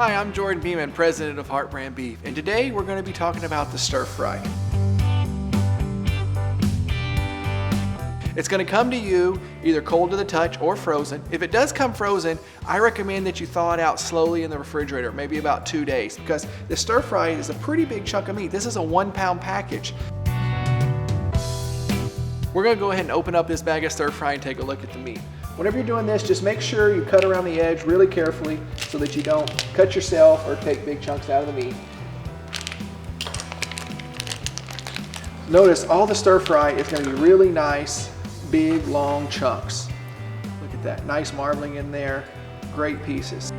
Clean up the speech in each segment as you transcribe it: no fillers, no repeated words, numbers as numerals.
Hi, I'm Jordan Beeman, president of HeartBrand Beef, and today we're going to be talking about the stir fry. It's going to come to you either cold to the touch or frozen. If it does come frozen, I recommend that you thaw it out slowly in the refrigerator, maybe about 2 days, because the stir fry is a pretty big chunk of meat. This is a 1-pound package. We're going to go ahead and open up this bag of stir fry and take a look at the meat. Whenever you're doing this, just make sure you cut around the edge really carefully so that you don't cut yourself or take big chunks out of the meat. Notice all the stir fry is going to be really nice, big, long chunks. Look at that, nice marbling in there, great pieces.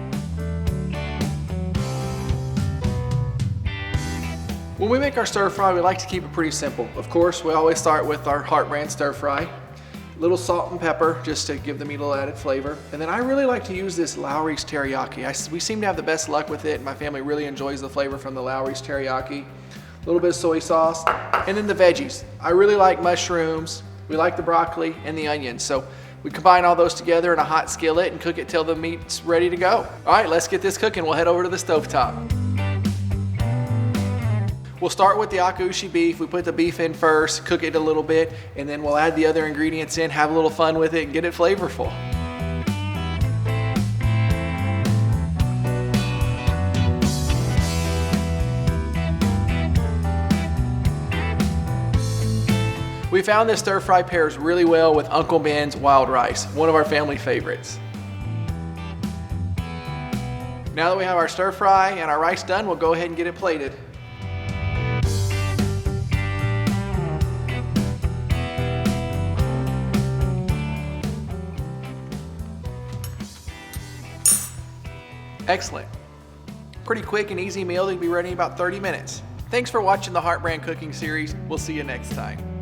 When we make our stir fry, we like to keep it pretty simple. Of course, we always start with our HeartBrand stir fry. A little salt and pepper just to give the meat a little added flavor. And then I really like to use this Lowry's teriyaki. We seem to have the best luck with it, and my family really enjoys the flavor from the Lowry's teriyaki. A little bit of soy sauce, and then the veggies. I really like mushrooms, we like the broccoli, and the onions. So we combine all those together in a hot skillet and cook it till the meat's ready to go. All right, let's get this cooking. We'll head over to the stovetop. We'll start with the Akaushi beef. We put the beef in first, cook it a little bit, and then we'll add the other ingredients in, have a little fun with it, and get it flavorful. We found this stir fry pairs really well with Uncle Ben's wild rice, one of our family favorites. Now that we have our stir fry and our rice done, we'll go ahead and get it plated. Excellent. Pretty quick and easy meal. They'll be ready in about 30 minutes. Thanks for watching the HeartBrand cooking series. We'll see you next time.